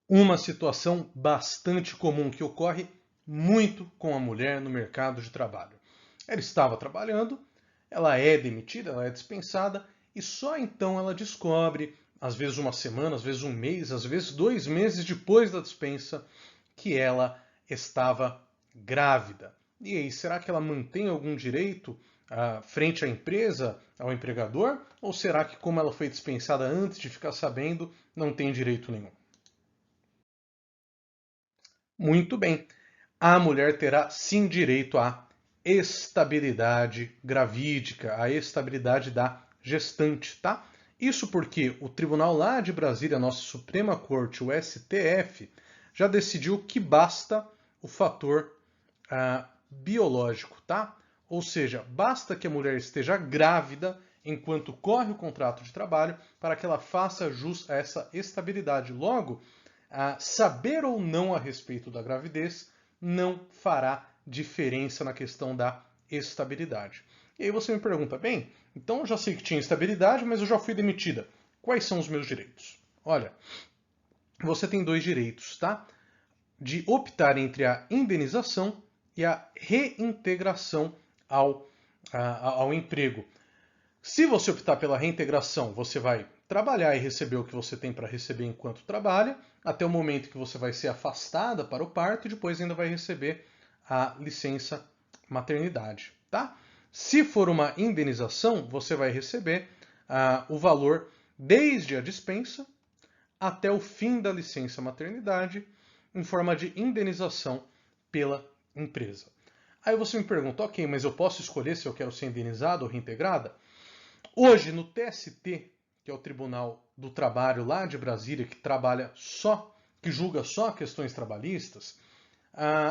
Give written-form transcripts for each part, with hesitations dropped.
Uma situação bastante comum que ocorre muito com a mulher no mercado de trabalho. Ela estava trabalhando, ela é demitida, ela é dispensada e só então ela descobre, às vezes uma semana, às vezes um mês, às vezes 2 meses depois da dispensa, que ela estava grávida. E aí, será que ela mantém algum direito frente à empresa, ao empregador? Ou será que, como ela foi dispensada antes de ficar sabendo, não tem direito nenhum? Muito bem. A mulher terá sim direito à estabilidade gravídica, à estabilidade da gestante, tá? Isso porque o tribunal lá de Brasília, a nossa Suprema Corte, o STF, já decidiu que basta o fator biológico, tá? Ou seja, basta que a mulher esteja grávida enquanto corre o contrato de trabalho para que ela faça jus a essa estabilidade. Logo, saber ou não a respeito da gravidez não fará diferença na questão da estabilidade. E aí você me pergunta, bem, então eu já sei que tinha estabilidade, mas eu já fui demitida. Quais são os meus direitos? Olha, você tem dois direitos, tá? De optar entre a indenização e a reintegração ao emprego. Se você optar pela reintegração, você vai trabalhar e receber o que você tem para receber enquanto trabalha, até o momento que você vai ser afastada para o parto e depois ainda vai receber a licença maternidade, tá? Se for uma indenização, você vai receber o valor desde a dispensa até o fim da licença maternidade em forma de indenização pela empresa. Aí você me pergunta, ok, mas eu posso escolher se eu quero ser indenizado ou reintegrada? Hoje, no TST, que é o Tribunal do Trabalho lá de Brasília, que trabalha só, que julga só questões trabalhistas,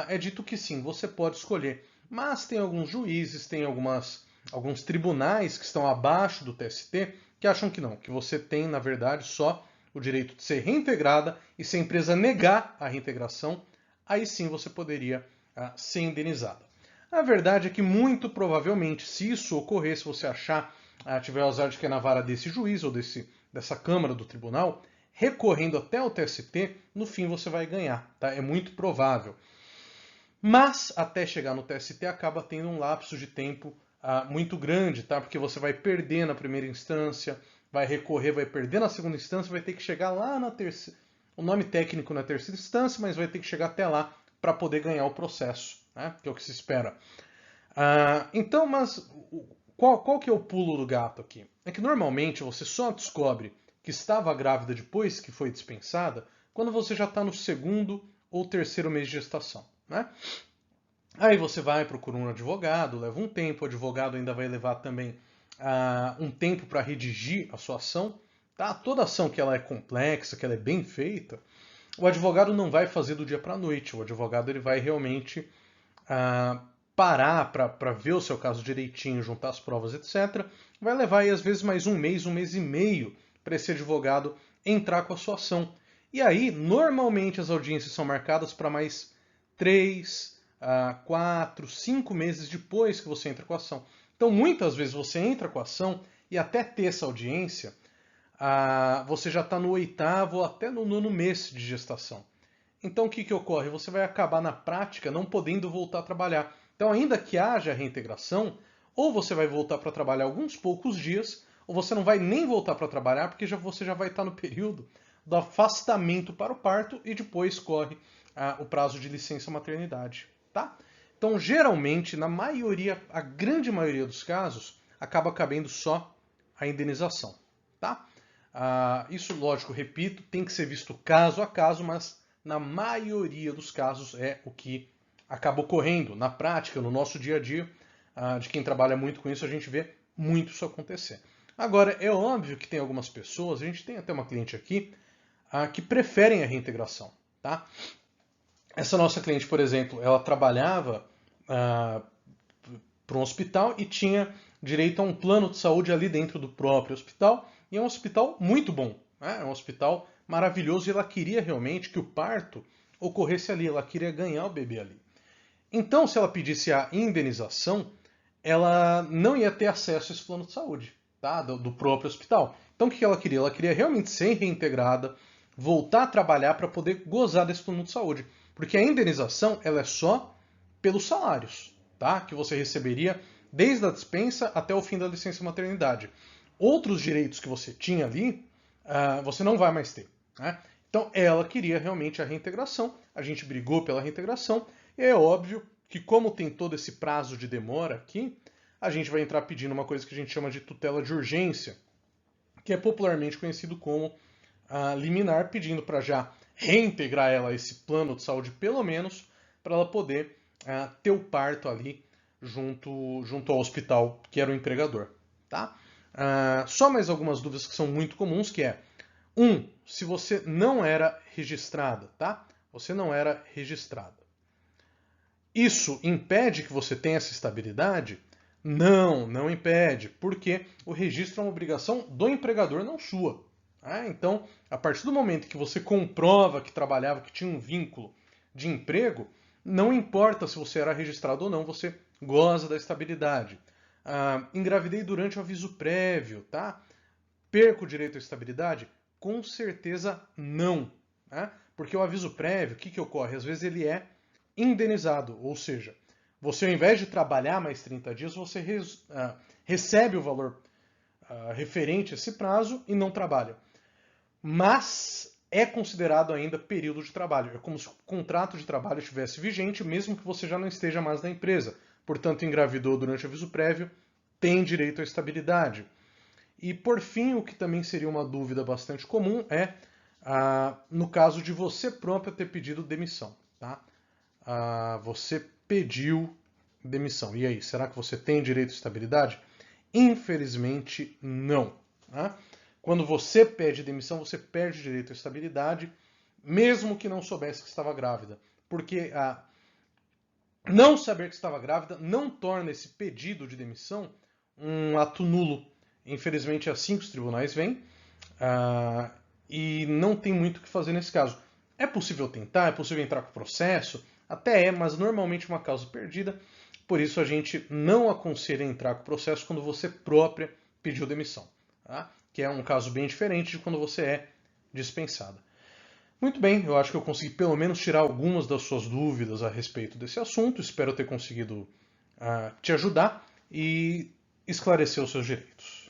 é dito que sim, você pode escolher. Mas tem alguns juízes, tem alguns tribunais que estão abaixo do TST que acham que não, que você tem, na verdade, só o direito de ser reintegrada e se a empresa negar a reintegração, aí sim você poderia ser indenizada. A verdade é que muito provavelmente, se isso ocorrer, se você achar, tiver o azar de que é na vara desse juiz ou dessa Câmara do Tribunal, recorrendo até o TST, no fim você vai ganhar, tá? É muito provável. Mas até chegar no TST acaba tendo um lapso de tempo muito grande, tá? Porque você vai perder na primeira instância, vai recorrer, vai perder na segunda instância, vai ter que chegar lá na terceira. O nome técnico na terceira instância, mas vai ter que chegar até lá para poder ganhar o processo, né? Que é o que se espera. Então, mas qual que é o pulo do gato aqui? É que normalmente você só descobre que estava grávida depois que foi dispensada quando você já está no segundo ou terceiro mês de gestação, né? Aí você vai, procura um advogado, leva um tempo, o advogado ainda vai levar também um tempo para redigir a sua ação. Tá? Toda ação que ela é complexa, que ela é bem feita, o advogado não vai fazer do dia para a noite. O advogado ele vai realmente ah, parar para ver o seu caso direitinho, juntar as provas, etc. Vai levar aí, às vezes mais um mês e meio para esse advogado entrar com a sua ação. E aí, normalmente as audiências são marcadas para mais 3, 4, 5 meses depois que você entra com a ação. Então, muitas vezes você entra com a ação e até ter essa audiência, você já está no oitavo ou até no nono mês de gestação. Então, o que ocorre? Você vai acabar na prática não podendo voltar a trabalhar. Então, ainda que haja reintegração, ou você vai voltar para trabalhar alguns poucos dias, ou você não vai nem voltar para trabalhar, porque você já vai estar no período do afastamento para o parto e depois corre o prazo de licença maternidade. Tá? Então, geralmente, na maioria, a grande maioria dos casos, acaba cabendo só a indenização. Tá? Isso, lógico, repito, tem que ser visto caso a caso, mas na maioria dos casos é o que acaba ocorrendo. Na prática, no nosso dia a dia, de quem trabalha muito com isso, a gente vê muito isso acontecer. Agora, é óbvio que tem algumas pessoas, a gente tem até uma cliente aqui, que preferem a reintegração. Tá? Essa nossa cliente, por exemplo, ela trabalhava para um hospital e tinha direito a um plano de saúde ali dentro do próprio hospital, e é um hospital muito bom, né? É um hospital maravilhoso e ela queria realmente que o parto ocorresse ali, ela queria ganhar o bebê ali. Então, se ela pedisse a indenização, ela não ia ter acesso a esse plano de saúde, tá? Do próprio hospital. Então, o que ela queria? Ela queria realmente ser reintegrada, voltar a trabalhar para poder gozar desse plano de saúde. Porque a indenização ela é só pelos salários, tá? Que você receberia desde a dispensa até o fim da licença maternidade. Outros direitos que você tinha ali, você não vai mais ter. Né? Então ela queria realmente a reintegração, a gente brigou pela reintegração, e é óbvio que como tem todo esse prazo de demora aqui, a gente vai entrar pedindo uma coisa que a gente chama de tutela de urgência, que é popularmente conhecido como liminar, pedindo para já reintegrar ela a esse plano de saúde, pelo menos, para ela poder ter o parto ali junto ao hospital que era o empregador. Tá? Só mais algumas dúvidas que são muito comuns, que é, se você não era registrada, tá? Você não era registrada. Isso impede que você tenha essa estabilidade? Não, não impede, porque o registro é uma obrigação do empregador, não sua. Então, a partir do momento que você comprova que trabalhava, que tinha um vínculo de emprego, não importa se você era registrado ou não, você goza da estabilidade. Engravidei durante o aviso prévio, tá? Perco o direito à estabilidade? Com certeza não. Porque o aviso prévio, o que ocorre? Às vezes ele é indenizado, ou seja, você ao invés de trabalhar mais 30 dias, você recebe o valor referente a esse prazo e não trabalha. Mas é considerado ainda período de trabalho. É como se o contrato de trabalho estivesse vigente, mesmo que você já não esteja mais na empresa. Portanto, engravidou durante o aviso prévio, tem direito à estabilidade. E por fim, o que também seria uma dúvida bastante comum é no caso de você próprio ter pedido demissão. Tá? Você pediu demissão. E aí, será que você tem direito à estabilidade? Infelizmente, não. Tá? Quando você pede demissão, você perde direito à estabilidade, mesmo que não soubesse que estava grávida. Porque não saber que estava grávida não torna esse pedido de demissão um ato nulo. Infelizmente, é assim que os tribunais veem, e não tem muito o que fazer nesse caso. É possível tentar, é possível entrar com o processo, até é, mas normalmente uma causa perdida. Por isso a gente não aconselha entrar com o processo quando você própria pediu demissão. Tá? Que é um caso bem diferente de quando você é dispensada. Muito bem, eu acho que eu consegui pelo menos tirar algumas das suas dúvidas a respeito desse assunto. Espero ter conseguido te ajudar e esclarecer os seus direitos.